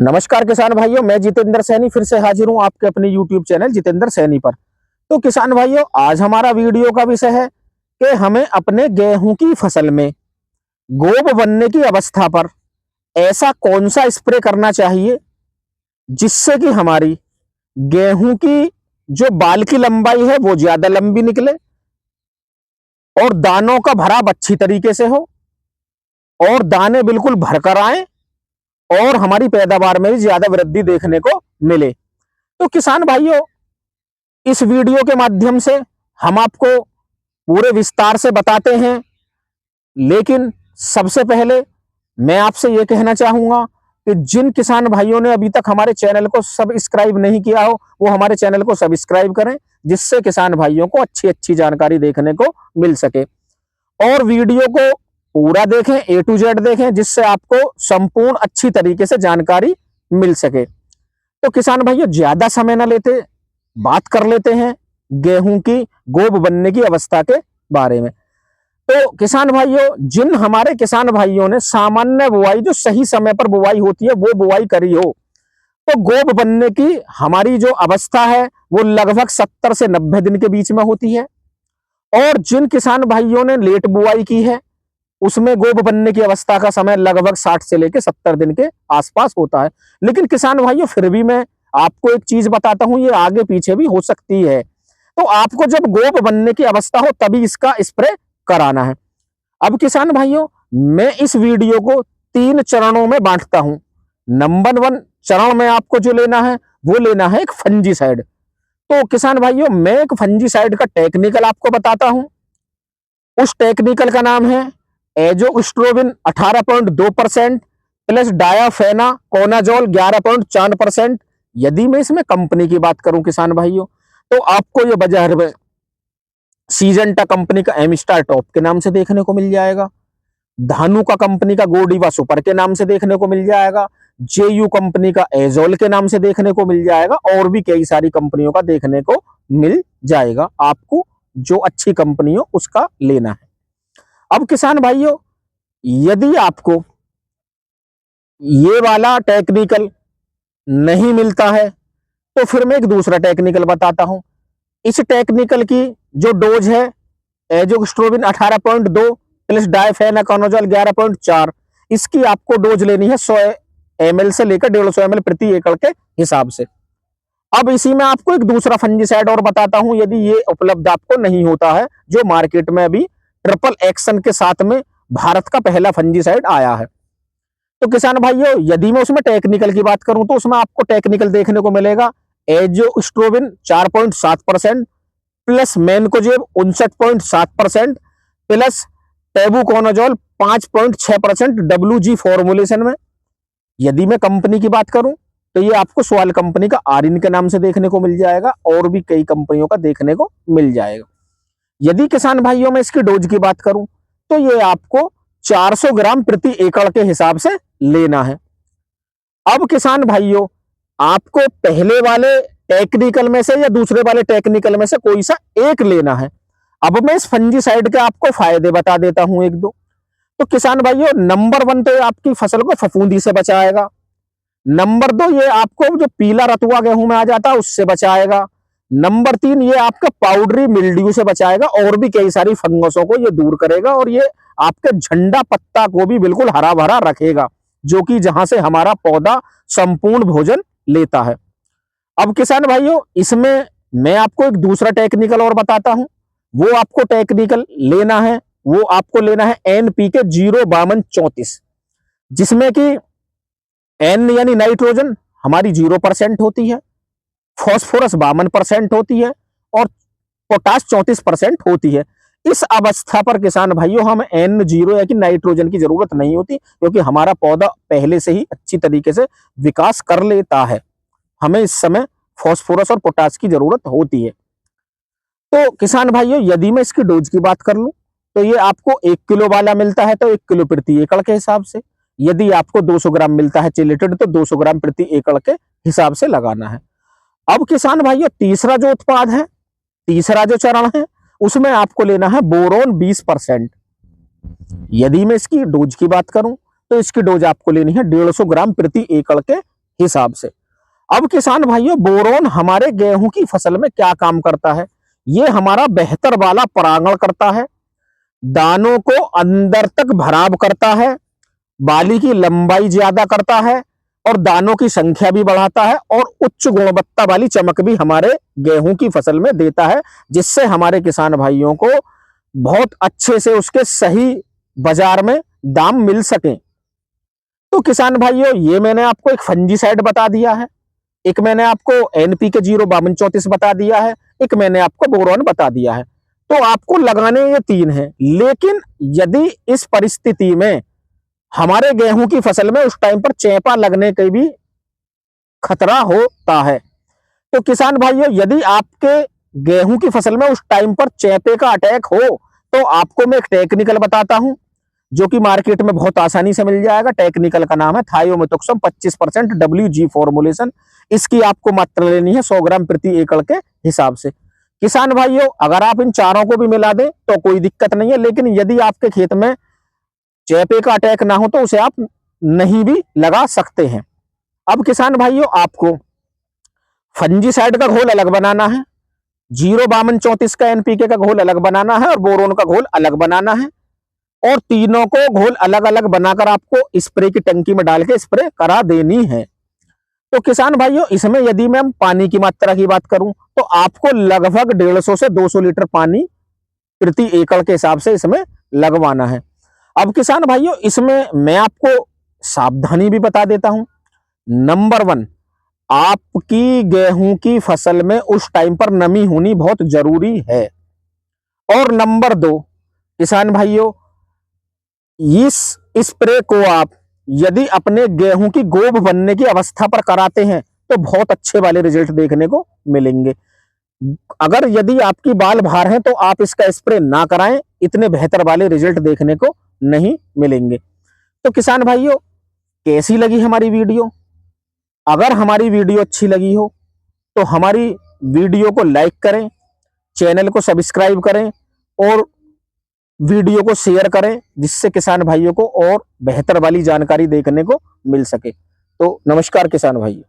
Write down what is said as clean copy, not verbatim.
नमस्कार किसान भाइयों, मैं जितेंद्र सैनी फिर से हाजिर हूं आपके अपने YouTube चैनल जितेंद्र सैनी पर। तो किसान भाइयों, आज हमारा वीडियो का विषय है कि हमें अपने गेहूं की फसल में गोब बनने की अवस्था पर ऐसा कौन सा स्प्रे करना चाहिए जिससे कि हमारी गेहूं की जो बाल की लंबाई है वो ज्यादा लंबी निकले और दानों का भराव अच्छी तरीके से हो और दाने बिल्कुल भरकर आए और हमारी पैदावार में भी ज्यादा वृद्धि देखने को मिले। तो किसान भाइयों, इस वीडियो के माध्यम से हम आपको पूरे विस्तार से बताते हैं, लेकिन सबसे पहले मैं आपसे यह कहना चाहूंगा कि जिन किसान भाइयों ने अभी तक हमारे चैनल को सब्सक्राइब नहीं किया हो वो हमारे चैनल को सब्सक्राइब करें, जिससे किसान भाइयों को अच्छी अच्छी जानकारी देखने को मिल सके। और वीडियो को पूरा देखें, A to Z देखें, जिससे आपको संपूर्ण अच्छी तरीके से जानकारी मिल सके। तो किसान भाइयों, ज्यादा समय न लेते बात कर लेते हैं गेहूं की गोब बनने की अवस्था के बारे में। तो किसान भाइयों, जिन हमारे किसान भाइयों ने सामान्य बुआई, जो सही समय पर बुआई होती है वो बुआई करी हो, तो गोब बनने की हमारी जो अवस्था है वो लगभग 70 से 90 दिन के बीच में होती है। और जिन किसान भाइयों ने लेट बुआई की है उसमें गोब बनने की अवस्था का समय लगभग 60 से लेकर 70 दिन के आसपास होता है। लेकिन किसान भाइयों, फिर भी मैं आपको एक चीज बताता हूं, ये आगे पीछे भी हो सकती है। तो आपको जब गोब बनने की अवस्था हो तभी इसका स्प्रे कराना है। अब किसान भाइयों, मैं इस वीडियो को 3 चरणों में बांटता हूं। नंबर 1 चरण में आपको जो लेना है वो लेना है एक फंजीसाइड। तो किसान भाइयों, मैं एक फंजीसाइड का टेक्निकल आपको बताता हूं। उस टेक्निकल का नाम है एजोस्ट्रोबिन 18.2% प्लस डायाफेना कोनाजोल 11.4%। यदि मैं इसमें कंपनी की बात करूं किसान भाइयों, तो आपको ये बाजार में सीजेंटा कंपनी का एमिस्टार टॉप के नाम से देखने को मिल जाएगा, धानु का कंपनी का गोडीवा सुपर के नाम से देखने को मिल जाएगा, जेयू कंपनी का एजोल के नाम से देखने को मिल जाएगा, और भी कई सारी कंपनियों का देखने को मिल जाएगा। आपको जो अच्छी कंपनी हो उसका लेना है। अब किसान भाइयों, यदि आपको ये वाला टेक्निकल नहीं मिलता है तो फिर मैं एक दूसरा टेक्निकल बताता हूं। इस टेक्निकल की जो डोज है एजोस्ट्रोबिन 18.2 प्लस डायफेनाकोनाजोल 11.4, इसकी आपको डोज लेनी है 100 ml से लेकर 150 ml प्रति एकड़ के हिसाब से। अब इसी में आपको एक दूसरा फंजीसाइड और बताता हूं, यदि ये उपलब्ध आपको नहीं होता है, जो मार्केट में अभी ट्रिपल एक्शन के साथ में भारत का पहला फंजीसाइड आया है। तो किसान भाइयों, यदि मैं उसमें टेक्निकल की बात करूं तो उसमें आपको टेक्निकल देखने को मिलेगा एजोस्ट्रोबिन 4.7% plus mancozeb 59.7% plus tebuconazole 5.6% WG formulation में। यदि मैं कंपनी की बात करूं तो ये आपको स्वाल कंपनी का आरिन के नाम से देखने को मिल जाएगा, और भी कई कंपनियों का देखने को मिल जाएगा। यदि किसान भाइयों में इसकी डोज की बात करूं तो ये आपको 400 ग्राम प्रति एकड़ के हिसाब से लेना है। अब किसान भाइयों, आपको पहले वाले टेक्निकल में से या दूसरे वाले टेक्निकल में से कोई सा एक लेना है। अब मैं इस फंजीसाइड के आपको फायदे बता देता हूं एक दो। तो किसान भाइयों, नंबर 1 तो ये आपकी फसल को फफूंदी से बचाएगा। नंबर 2, ये आपको जो पीला रतुआ गेहूं में आ जाता है उससे बचाएगा। नंबर 3, ये आपके पाउडरी मिल्ड्यू से बचाएगा और भी कई सारी फंगसों को ये दूर करेगा, और ये आपके झंडा पत्ता को भी बिल्कुल हरा भरा रखेगा, जो कि जहां से हमारा पौधा संपूर्ण भोजन लेता है। अब किसान भाइयों, इसमें मैं आपको एक दूसरा टेक्निकल और बताता हूं। वो आपको टेक्निकल लेना है, वो आपको लेना है NPK 05234, जिसमें कि एन यानी नाइट्रोजन हमारी 0% होती है, फॉस्फोरस 52% होती है और पोटास 34% होती है। इस अवस्था पर किसान भाइयों हम N0 या कि नाइट्रोजन की जरूरत नहीं होती, क्योंकि हमारा पौधा पहले से ही अच्छी तरीके से विकास कर लेता है। हमें इस समय फॉस्फोरस और पोटास की जरूरत होती है। तो किसान भाइयों, यदि मैं इसकी डोज की बात कर लूं तो ये आपको 1 किलो वाला मिलता है तो 1 किलो प्रति एकड़ के हिसाब से। यदि आपको 200 ग्राम मिलता है चिलेटेड तो 200 ग्राम प्रति एकड़ के हिसाब से लगाना है। अब किसान भाइयों, तीसरा जो उत्पाद है, तीसरा जो चरण है, उसमें आपको लेना है बोरोन 20%। यदि मैं इसकी डोज की बात करूं तो इसकी डोज आपको लेनी है 150 ग्राम प्रति एकड़ के हिसाब से। अब किसान भाइयों, बोरोन हमारे गेहूं की फसल में क्या काम करता है? ये हमारा बेहतर वाला परागण करता है, दानों को अंदर तक भराव करता है, बाली की लंबाई ज्यादा करता है और दानों की संख्या भी बढ़ाता है और उच्च गुणवत्ता वाली चमक भी हमारे गेहूं की फसल में देता है, जिससे हमारे किसान भाइयों को बहुत अच्छे से उसके सही बाजार में दाम मिल सके। तो किसान भाइयों, ये मैंने आपको एक फंजीसाइड बता दिया है, एक मैंने आपको एनपीके 05234 बता दिया है, एक मैंने आपको बोरॉन बता दिया है। तो आपको लगाने ये 3 हैं, लेकिन यदि इस परिस्थिति में हमारे गेहूं की फसल में उस टाइम पर चेपा लगने के भी खतरा होता है, तो किसान भाइयों, यदि आपके गेहूं की फसल में उस टाइम पर चेपे का अटैक हो, तो आपको मैं एक टेक्निकल बताता हूं, जो कि मार्केट में बहुत आसानी से मिल जाएगा। टेक्निकल का नाम है थायोमेथोक्सम 25% WG फॉर्मुलेशन। इसकी आपको मात्रा लेनी है 100 ग्राम प्रति एकड़ के हिसाब से। किसान भाइयों, अगर आप इन चारों को भी मिला दें तो कोई दिक्कत नहीं है, लेकिन यदि आपके खेत में चेपे का अटैक ना हो तो उसे आप नहीं भी लगा सकते हैं। अब किसान भाइयों, आपको फंजीसाइड का घोल अलग बनाना है, 05234 का एनपीके का घोल अलग बनाना है और बोरोन का घोल अलग बनाना है, और तीनों को घोल अलग अलग बनाकर आपको स्प्रे की टंकी में डाल के स्प्रे करा देनी है। तो किसान भाइयों, इसमें यदि मैं पानी की मात्रा की बात करूं तो आपको लगभग 150 से 200 लीटर पानी प्रति एकड़ के हिसाब से इसमें लगवाना है। अब किसान भाइयों, इसमें मैं आपको सावधानी भी बता देता हूं। नंबर 1, आपकी गेहूं की फसल में उस टाइम पर नमी होनी बहुत जरूरी है। और नंबर 2, किसान भाइयों, इस स्प्रे को आप यदि अपने गेहूं की गोब बनने की अवस्था पर कराते हैं तो बहुत अच्छे वाले रिजल्ट देखने को मिलेंगे। अगर यदि आपकी बाल भार है तो आप इसका स्प्रे ना कराएं, इतने बेहतर वाले रिजल्ट देखने को नहीं मिलेंगे। तो किसान भाइयों, कैसी लगी हमारी वीडियो? अगर हमारी वीडियो अच्छी लगी हो तो हमारी वीडियो को लाइक करें, चैनल को सब्सक्राइब करें और वीडियो को शेयर करें, जिससे किसान भाइयों को और बेहतर वाली जानकारी देखने को मिल सके। तो नमस्कार किसान भाइयों।